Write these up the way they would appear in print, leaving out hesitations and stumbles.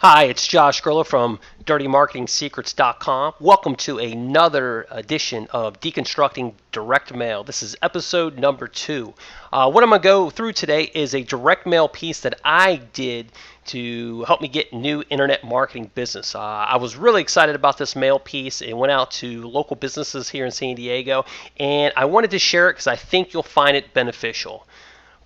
Hi, it's Josh Gurla from DirtyMarketingSecrets.com. Welcome to another edition of Deconstructing Direct Mail. This is episode number 2. What I'm going to go through today is a direct mail piece that I did to help me get new internet marketing business. I was really excited about this mail piece. It went out to local businesses here in San Diego, and I wanted to share it because I think you'll find it beneficial.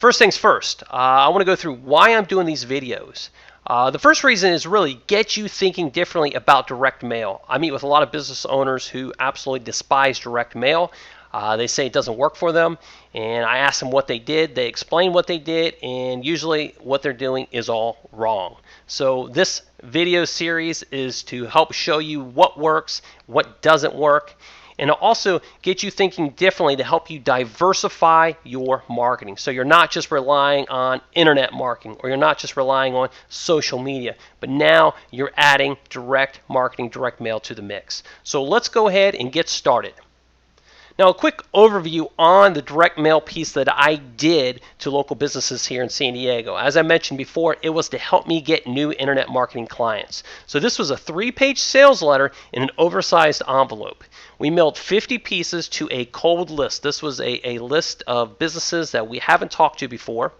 First things first, I want to go through why I'm doing these videos. The first reason is really get you thinking differently about direct mail. I meet with a lot of business owners who absolutely despise direct mail. They say it doesn't work for them, and I ask them what they did. They explain what they did, and usually what they're doing is all wrong. So this video series is to help show you what works, what doesn't work, and it'll also get you thinking differently to help you diversify your marketing. So you're not just relying on internet marketing, or you're not just relying on social media, but now you're adding direct marketing, direct mail to the mix. So let's go ahead and get started. Now, a quick overview on the direct mail piece that I did to local businesses here in San Diego. As I mentioned before, it was to help me get new internet marketing clients. So this was a 3-page sales letter in an oversized envelope. We mailed 50 pieces to a cold list. This was a list of businesses that we haven't talked to before.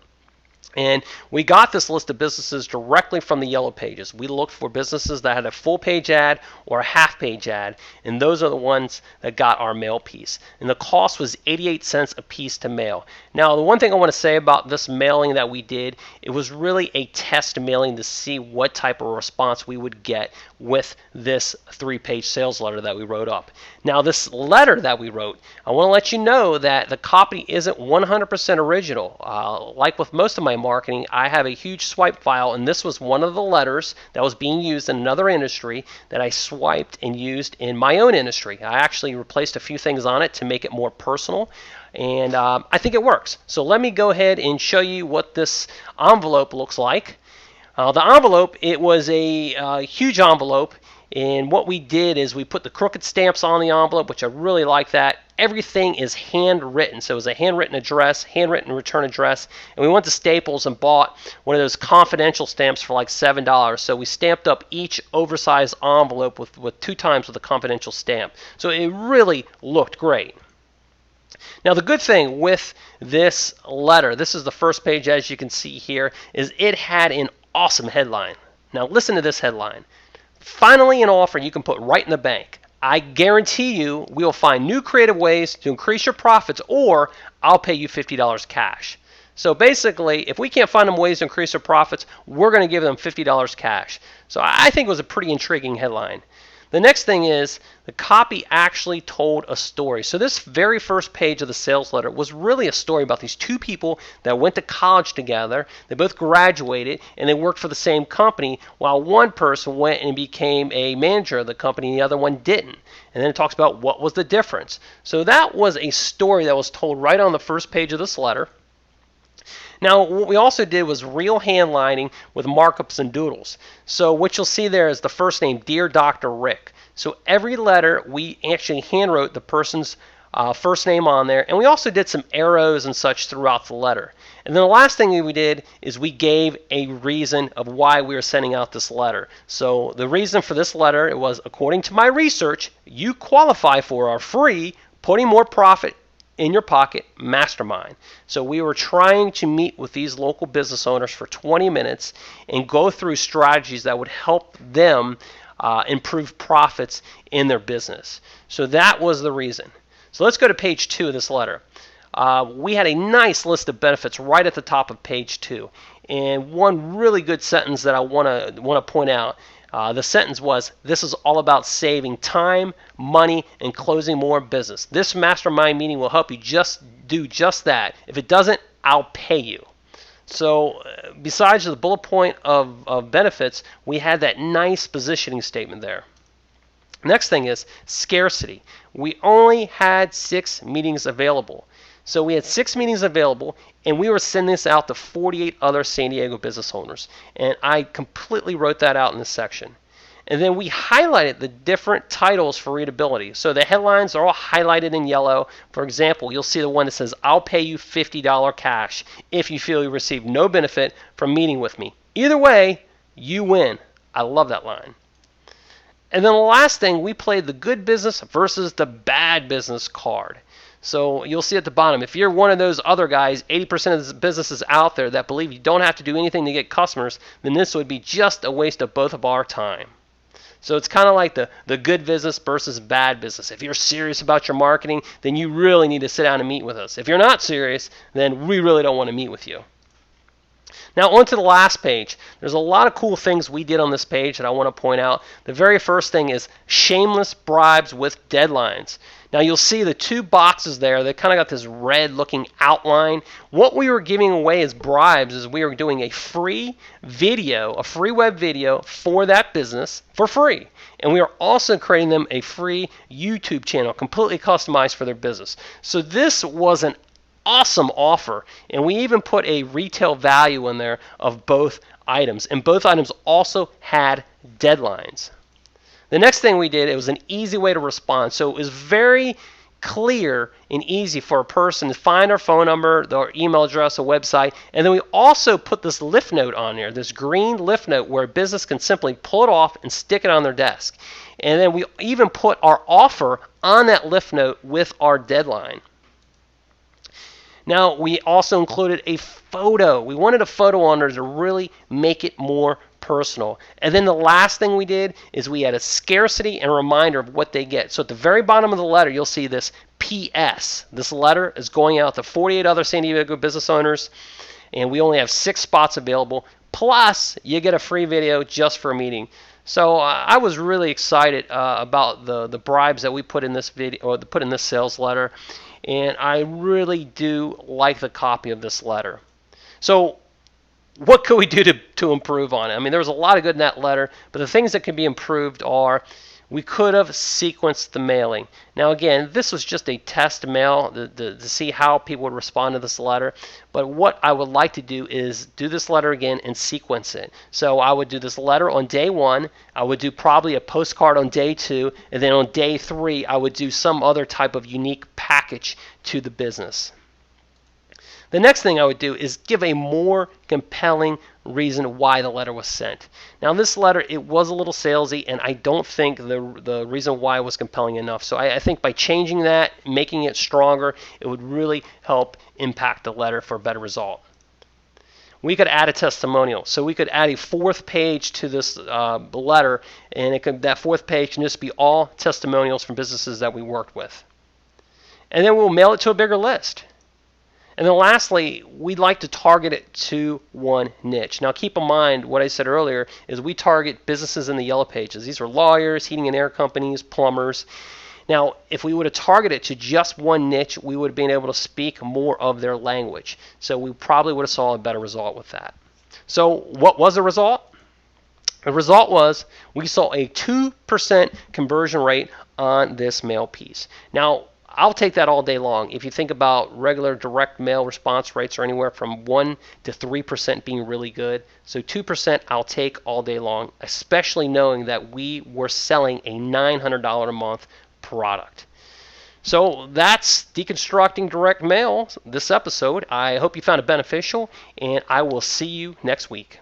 And we got this list of businesses directly from the Yellow Pages. We looked for businesses that had a full-page ad or a half-page ad, and those are the ones that got our mail piece. And the cost was 88 cents a piece to mail. Now, the one thing I want to say about this mailing that we did, it was really a test mailing to see what type of response we would get with this 3-page sales letter that we wrote up. Now, this letter that we wrote, I want to let you know that the copy isn't 100% original. Like with most of my marketing, I have a huge swipe file, and this was one of the letters that was being used in another industry that I swiped and used in my own industry. I actually replaced a few things on it to make it more personal, and I think it works. So let me go ahead and show you what this envelope looks like. The envelope, it was a huge envelope, and what we did is we put the crooked stamps on the envelope, which I really like that. Everything is handwritten, so it was a handwritten address, handwritten return address, and we went to Staples and bought one of those confidential stamps for like $7. So we stamped up each oversized envelope with 2 times with a confidential stamp. So it really looked great. Now, the good thing with this letter, this is the first page as you can see here, is it had an awesome headline. Now listen to this headline. Finally an offer you can put right in the bank. I guarantee you we will find new creative ways to increase your profits, or I'll pay you $50 cash. So basically, if we can't find them ways to increase their profits, we're going to give them $50 cash. So I think it was a pretty intriguing headline. The next thing is the copy actually told a story. So this very first page of the sales letter was really a story about these 2 people that went to college together. They both graduated and they worked for the same company, while one person went and became a manager of the company and the other one didn't. And then it talks about what was the difference. So that was a story that was told right on the first page of this letter. Now, what we also did was real handlining with markups and doodles. So what you'll see there is the first name, Dear Dr. Rick. So every letter, we actually handwrote the person's first name on there, and we also did some arrows and such throughout the letter. And then the last thing we did is we gave a reason of why we were sending out this letter. So the reason for this letter, it was, according to my research, you qualify for our free Putting More Profit in Your Pocket mastermind. So we were trying to meet with these local business owners for 20 minutes and go through strategies that would help them improve profits in their business. So that was the reason. So let's go to page 2 of this letter. We had a nice list of benefits right at the top of page 2. And one really good sentence that I want to point out. The sentence was, this is all about saving time, money, and closing more business. This mastermind meeting will help you do just that. If it doesn't, I'll pay you. So besides the bullet point of benefits, we had that nice positioning statement there. Next thing is scarcity. We only had 6 meetings available. So we had 6 meetings available, and we were sending this out to 48 other San Diego business owners. And I completely wrote that out in this section. And then we highlighted the different titles for readability. So the headlines are all highlighted in yellow. For example, you'll see the one that says, I'll pay you $50 cash if you feel you receive no benefit from meeting with me. Either way, you win. I love that line. And then the last thing, we played the good business versus the bad business card. So you'll see at the bottom, if you're one of those other guys, 80% of the businesses out there that believe you don't have to do anything to get customers, then this would be just a waste of both of our time. So it's kind of like the good business versus bad business. If you're serious about your marketing, then you really need to sit down and meet with us. If you're not serious, then we really don't want to meet with you. Now on to the last page. There's a lot of cool things we did on this page that I want to point out. The very first thing is shameless bribes with deadlines. Now you'll see the two boxes there. They kind of got this red looking outline. What we were giving away as bribes is we were doing a free video, a free web video for that business for free. And we are also creating them a free YouTube channel completely customized for their business. So this was an awesome offer, and we even put a retail value in there of both items, and both items also had deadlines. The next thing we did, it was an easy way to respond. So it was very clear and easy for a person to find our phone number, our email address, a website, and then we also put this lift note on there, this green lift note where a business can simply pull it off and stick it on their desk. And then we even put our offer on that lift note with our deadline. Now, we also included a photo. We wanted a photo on there to really make it more personal. And then the last thing we did is we had a scarcity and a reminder of what they get. So at the very bottom of the letter, you'll see this PS. This letter is going out to 48 other San Diego business owners, and we only have 6 spots available. Plus, you get a free video just for a meeting. So I was really excited about the bribes that we put in this video, or put in this sales letter. And I really do like the copy of this letter. So what could we do to improve on it? I mean, there was a lot of good in that letter, but the things that could be improved are we could have sequenced the mailing. Now, again, this was just a test mail to see how people would respond to this letter. But what I would like to do is do this letter again and sequence it. So I would do this letter on day 1. I would do probably a postcard on day 2. And then on day 3, I would do some other type of unique package to the business. The next thing I would do is give a more compelling reason why the letter was sent. Now this letter, it was a little salesy, and I don't think the reason why was compelling enough. So I think by changing that, making it stronger, it would really help impact the letter for a better result. We could add a testimonial. So we could add a 4th page to this letter, and that 4th page can just be all testimonials from businesses that we worked with. And then we'll mail it to a bigger list. And then lastly, we'd like to target it to one niche. Now keep in mind what I said earlier is we target businesses in the yellow pages. These are lawyers, heating and air companies, plumbers. Now, if we would have targeted it to just one niche, we would have been able to speak more of their language. So we probably would have saw a better result with that. So what was the result? The result was we saw a 2% conversion rate on this mail piece. Now, I'll take that all day long. If you think about regular direct mail response rates are anywhere from 1 to 3% being really good. So 2% I'll take all day long, especially knowing that we were selling a $900 a month product. So that's Deconstructing Direct Mail, this episode. I hope you found it beneficial, and I will see you next week.